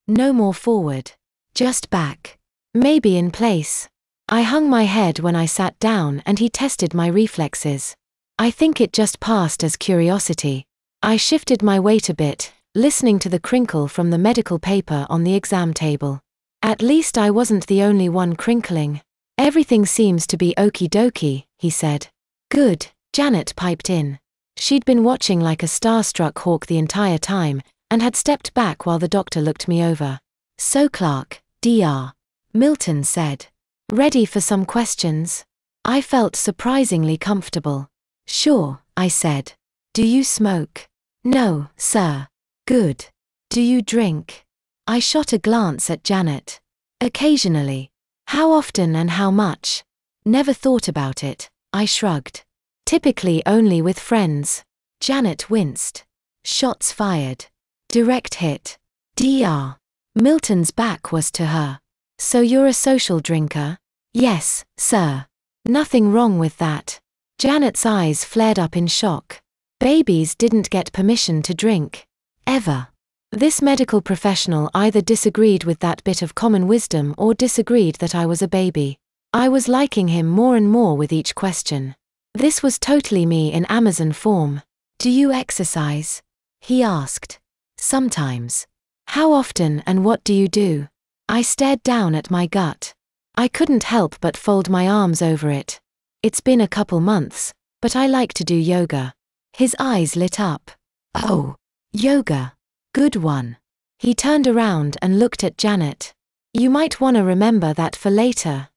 No more forward. Just back. Maybe in place. I hung my head when I sat down and he tested my reflexes. I think it just passed as curiosity. I shifted my weight a bit, listening to the crinkle from the medical paper on the exam table. At least I wasn't the only one crinkling. Everything seems to be okie dokie, he said. Good, Janet piped in. She'd been watching like a starstruck hawk the entire time, and had stepped back while the doctor looked me over. So Clark, Dr. Milton said. Ready for some questions? I felt surprisingly comfortable. Sure, I said. Do you smoke? No, sir. Good. Do you drink? I shot a glance at Janet. Occasionally. How often and how much? Never thought about it, I shrugged. Typically only with friends. Janet winced. Shots fired. Direct hit. Dr. Milton's back was to her. So you're a social drinker? Yes, sir. Nothing wrong with that. Janet's eyes flared up in shock. Babies didn't get permission to drink. Ever. This medical professional either disagreed with that bit of common wisdom or disagreed that I was a baby. I was liking him more and more with each question. This was totally me in Amazon form. Do you exercise? He asked. Sometimes. How often and what do you do? I stared down at my gut. I couldn't help but fold my arms over it. It's been a couple months, but I like to do yoga. His eyes lit up. Oh, yoga. Good one. He turned around and looked at Janet. You might want to remember that for later,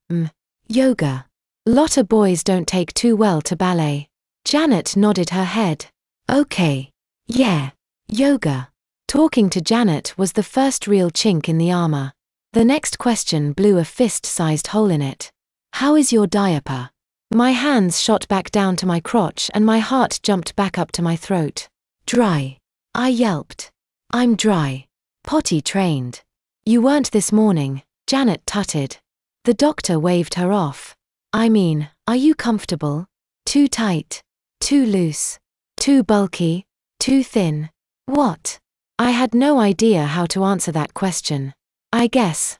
yoga. Lotta boys don't take too well to ballet. Janet nodded her head. Okay. Yeah. Yoga. Talking to Janet was the first real chink in the armor. The next question blew a fist-sized hole in it. How is your diaper? My hands shot back down to my crotch and my heart jumped back up to my throat. Dry. I yelped. I'm dry. Potty trained. You weren't this morning, Janet tutted. The doctor waved her off. I mean, are you comfortable? Too tight? Too loose? Too bulky? Too thin? What? I had no idea how to answer that question. I guess,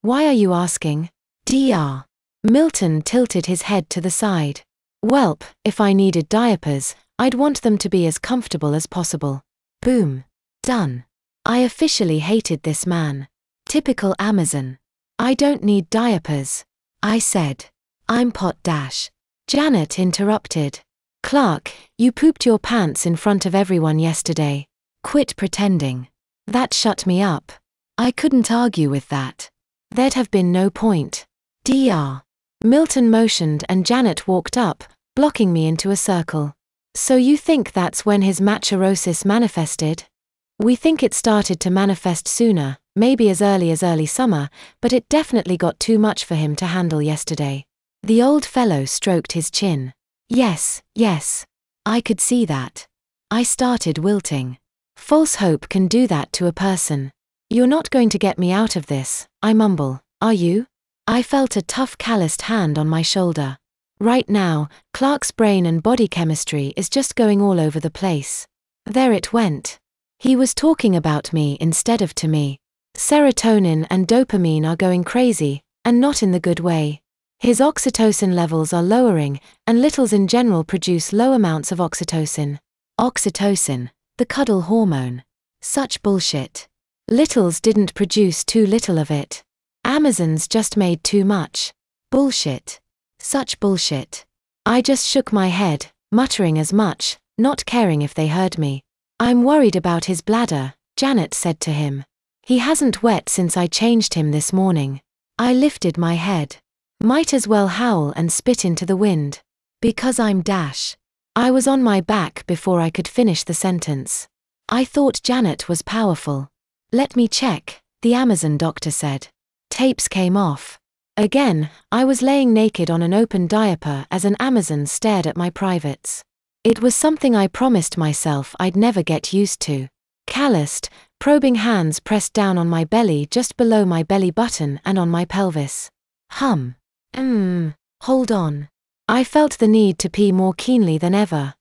why are you asking? Dr. Milton tilted his head to the side. Welp, if I needed diapers, I'd want them to be as comfortable as possible. Boom. Done. I officially hated this man. Typical Amazon. I don't need diapers. I said. I'm pot dash. Janet interrupted. Clark, you pooped your pants in front of everyone yesterday. Quit pretending. That shut me up. I couldn't argue with that. There'd have been no point. Dr. Milton motioned and Janet walked up, blocking me into a circle. So you think that's when his machurosis manifested? We think it started to manifest sooner, maybe as early summer, but it definitely got too much for him to handle yesterday. The old fellow stroked his chin. Yes. I could see that. I started wilting. False hope can do that to a person. You're not going to get me out of this, I mumble, are you? I felt a tough calloused hand on my shoulder. Right now, Clark's brain and body chemistry is just going all over the place. There it went. He was talking about me instead of to me. Serotonin and dopamine are going crazy, and not in the good way. His oxytocin levels are lowering, and littles in general produce low amounts of oxytocin. Oxytocin, the cuddle hormone. Such bullshit. Littles didn't produce too little of it. Amazons just made too much. Bullshit. Such bullshit. I just shook my head, muttering as much, not caring if they heard me. I'm worried about his bladder, Janet said to him. He hasn't wet since I changed him this morning. I lifted my head. Might as well howl and spit into the wind. Because I'm dash. I was on my back before I could finish the sentence. I thought Janet was powerful. Let me check, the Amazon doctor said. Tapes came off. Again, I was laying naked on an open diaper as an Amazon stared at my privates. It was something I promised myself I'd never get used to. Calloused, probing hands pressed down on my belly just below my belly button and on my pelvis. Hold on. I felt the need to pee more keenly than ever.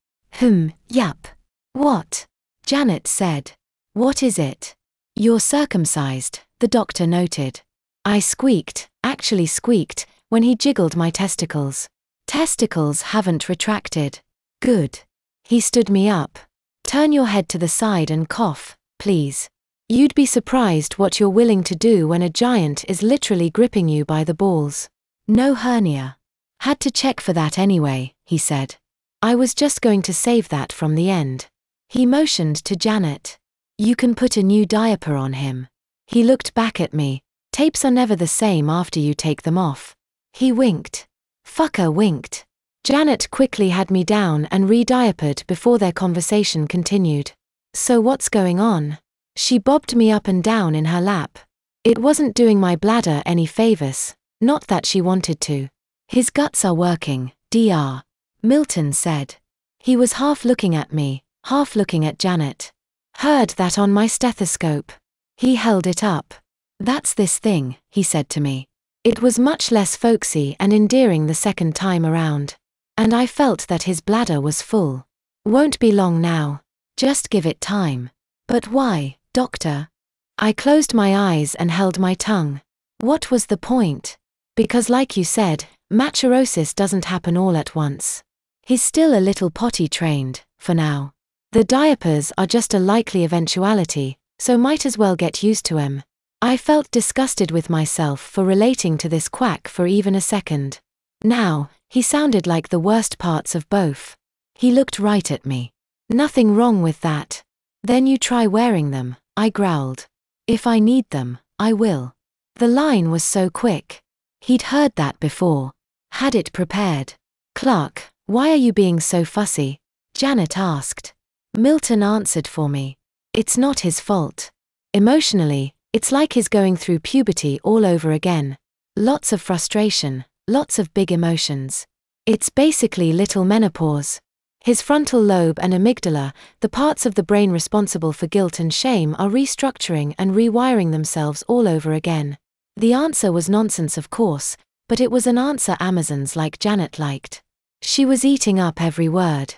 Yup. What? Janet said. What is it? You're circumcised, the doctor noted. I squeaked, actually squeaked, when he jiggled my testicles. Testicles haven't retracted. Good. He stood me up. Turn your head to the side and cough, please. You'd be surprised what you're willing to do when a giant is literally gripping you by the balls. No hernia. Had to check for that anyway, he said. I was just going to save that from the end. He motioned to Janet. You can put a new diaper on him. He looked back at me. Tapes are never the same after you take them off. He winked. Fucker winked. Janet quickly had me down and re-diapered before their conversation continued. So what's going on? She bobbed me up and down in her lap. It wasn't doing my bladder any favors, not that she wanted to. His guts are working, Dr. Milton said. He was half looking at me, half looking at Janet. Heard that on my stethoscope. He held it up. That's this thing, he said to me. It was much less folksy and endearing the second time around. And I felt that his bladder was full. Won't be long now. Just give it time. But why, doctor? I closed my eyes and held my tongue. What was the point? Because like you said, maturosis doesn't happen all at once. He's still a little potty trained, for now. The diapers are just a likely eventuality, so might as well get used to 'em. I felt disgusted with myself for relating to this quack for even a second. Now, he sounded like the worst parts of both. He looked right at me. Nothing wrong with that. Then you try wearing them, I growled. If I need them, I will. The line was so quick. He'd heard that before. Had it prepared. Clark, why are you being so fussy? Janet asked. Milton answered for me. It's not his fault. Emotionally, it's like he's going through puberty all over again. Lots of frustration, lots of big emotions. It's basically little menopause. His frontal lobe and amygdala, the parts of the brain responsible for guilt and shame, are restructuring and rewiring themselves all over again. The answer was nonsense, of course, but it was an answer Amazons like Janet liked. She was eating up every word.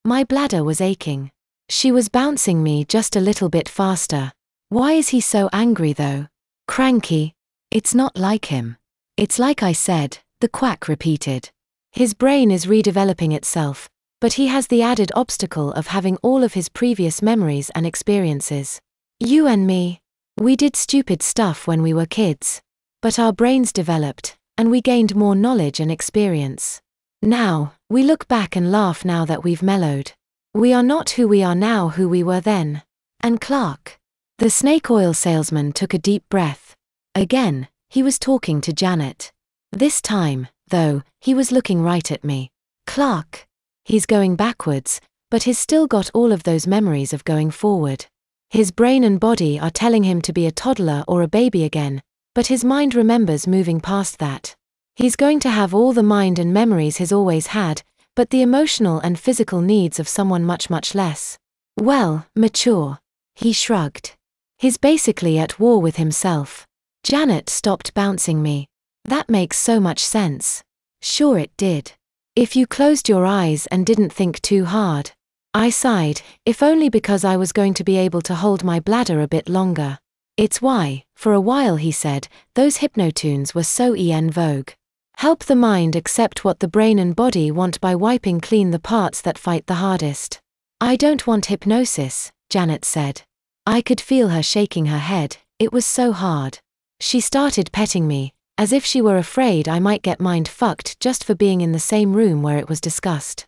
My bladder was aching. She was bouncing me just a little bit faster. Why is he so angry though? Cranky. It's not like him. It's like I said, the quack repeated. His brain is redeveloping itself, but he has the added obstacle of having all of his previous memories and experiences. You and me, we did stupid stuff when we were kids. But our brains developed, and we gained more knowledge and experience. Now, we look back and laugh now that we've mellowed. We are not who we are now, who we were then. And Clark. The snake oil salesman took a deep breath. Again, he was talking to Janet. This time, though, he was looking right at me. Clark. He's going backwards, but he's still got all of those memories of going forward. His brain and body are telling him to be a toddler or a baby again, but his mind remembers moving past that. He's going to have all the mind and memories he's always had, but the emotional and physical needs of someone much, much less. Well, mature. He shrugged. He's basically at war with himself. Janet stopped bouncing me. That makes so much sense. Sure it did. If you closed your eyes and didn't think too hard. I sighed, if only because I was going to be able to hold my bladder a bit longer. It's why, for a while he said, those hypnotunes were so en vogue. Help the mind accept what the brain and body want by wiping clean the parts that fight the hardest. I don't want hypnosis, Janet said. I could feel her shaking her head, it was so hard. She started petting me, as if she were afraid I might get mind fucked just for being in the same room where it was discussed.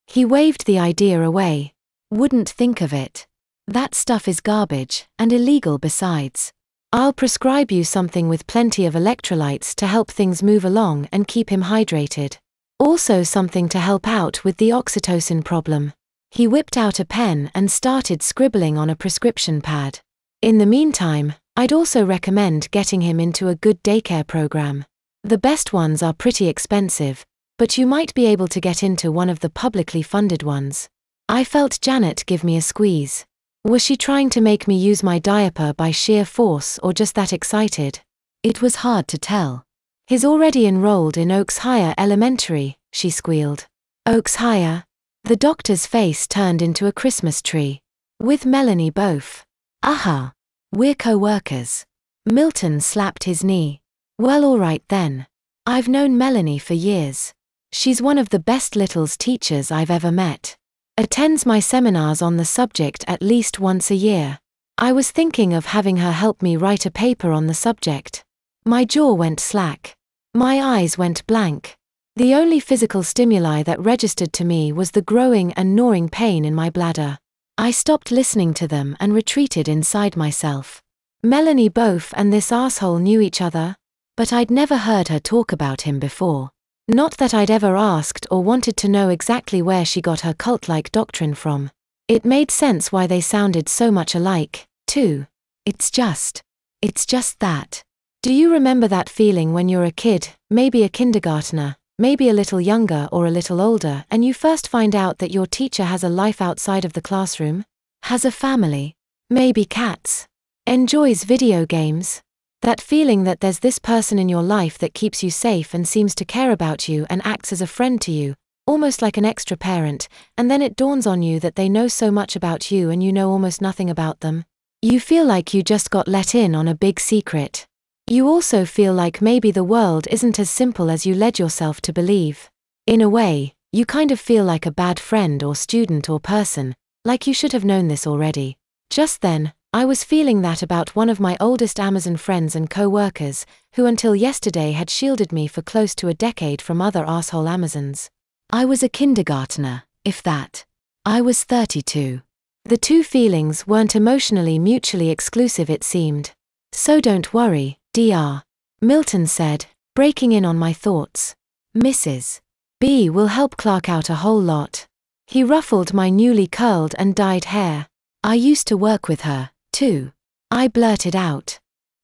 He waved the idea away. Wouldn't think of it. That stuff is garbage, and illegal besides. I'll prescribe you something with plenty of electrolytes to help things move along and keep him hydrated. Also something to help out with the oxytocin problem. He whipped out a pen and started scribbling on a prescription pad. In the meantime, I'd also recommend getting him into a good daycare program. The best ones are pretty expensive, but you might be able to get into one of the publicly funded ones. I felt Janet give me a squeeze. Was she trying to make me use my diaper by sheer force or just that excited? It was hard to tell. He's already enrolled in Oaks Higher Elementary, she squealed. Oaks Higher? The doctor's face turned into a Christmas tree. With Melanie both. Aha. We're co-workers. Milton slapped his knee. Well, all right then. I've known Melanie for years. She's one of the best littles teachers I've ever met. Attends my seminars on the subject at least once a year. I was thinking of having her help me write a paper on the subject. My jaw went slack. My eyes went blank. The only physical stimuli that registered to me was the growing and gnawing pain in my bladder. I stopped listening to them and retreated inside myself. Melanie Boaf and this asshole knew each other, but I'd never heard her talk about him before. Not that I'd ever asked or wanted to know exactly where she got her cult-like doctrine from. It made sense why they sounded so much alike, too. It's just that. Do you remember that feeling when you're a kid, maybe a kindergartner, maybe a little younger or a little older, and you first find out that your teacher has a life outside of the classroom? Has a family? Maybe cats? Enjoys video games? That feeling that there's this person in your life that keeps you safe and seems to care about you and acts as a friend to you, almost like an extra parent, and then it dawns on you that they know so much about you and you know almost nothing about them. You feel like you just got let in on a big secret. You also feel like maybe the world isn't as simple as you led yourself to believe. In a way, you kind of feel like a bad friend or student or person, like you should have known this already. Just then, I was feeling that about one of my oldest Amazon friends and co-workers, who until yesterday had shielded me for close to a decade from other asshole Amazons. I was a kindergartner, if that. I was 32. The two feelings weren't emotionally mutually exclusive, it seemed. So don't worry, Dr. Milton said, breaking in on my thoughts. Mrs. B will help Clark out a whole lot. He ruffled my newly curled and dyed hair. I used to work with her, too. I blurted out.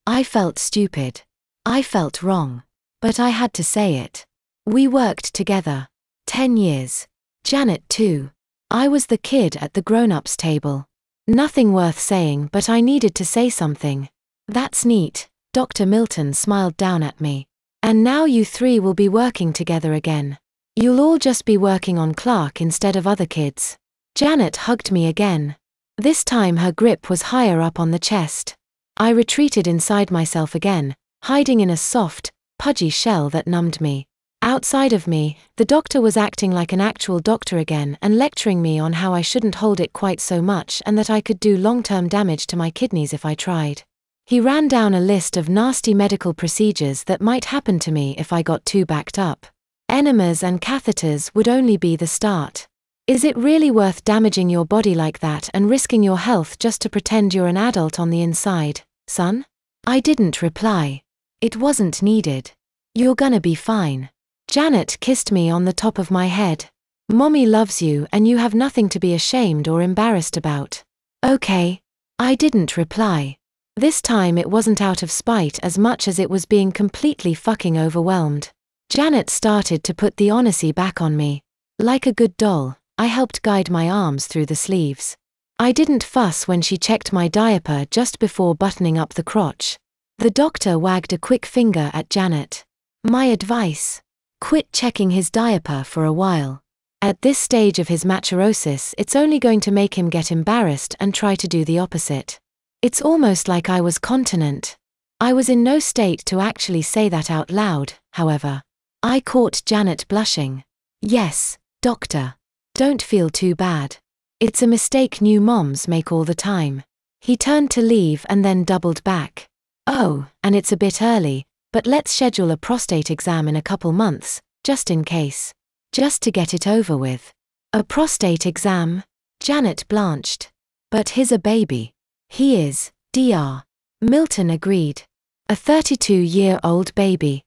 I felt stupid. I felt wrong. But I had to say it. We worked together. 10 years. Janet too. I was the kid at the grown-ups table. Nothing worth saying, but I needed to say something. That's neat. Dr. Milton smiled down at me. And now you three will be working together again. You'll all just be working on Clark instead of other kids. Janet hugged me again. This time her grip was higher up on the chest. I retreated inside myself again, hiding in a soft, pudgy shell that numbed me. Outside of me, the doctor was acting like an actual doctor again and lecturing me on how I shouldn't hold it quite so much and that I could do long-term damage to my kidneys if I tried. He ran down a list of nasty medical procedures that might happen to me if I got too backed up. Enemas and catheters would only be the start. Is it really worth damaging your body like that and risking your health just to pretend you're an adult on the inside, son? I didn't reply. It wasn't needed. You're gonna be fine. Janet kissed me on the top of my head. Mommy loves you and you have nothing to be ashamed or embarrassed about. Okay. I didn't reply. This time it wasn't out of spite as much as it was being completely fucking overwhelmed. Janet started to put the honesty back on me. Like a good doll, I helped guide my arms through the sleeves. I didn't fuss when she checked my diaper just before buttoning up the crotch. The doctor wagged a quick finger at Janet. My advice? Quit checking his diaper for a while. At this stage of his maturosis, it's only going to make him get embarrassed and try to do the opposite. It's almost like I was continent. I was in no state to actually say that out loud, however. I caught Janet blushing. Yes, doctor. Don't feel too bad. It's a mistake new moms make all the time. He turned to leave and then doubled back. Oh, and it's a bit early, but let's schedule a prostate exam in a couple months, just in case. Just to get it over with. A prostate exam? Janet blanched. But he's a baby. He is, Dr. Milton agreed. A 32-year-old baby.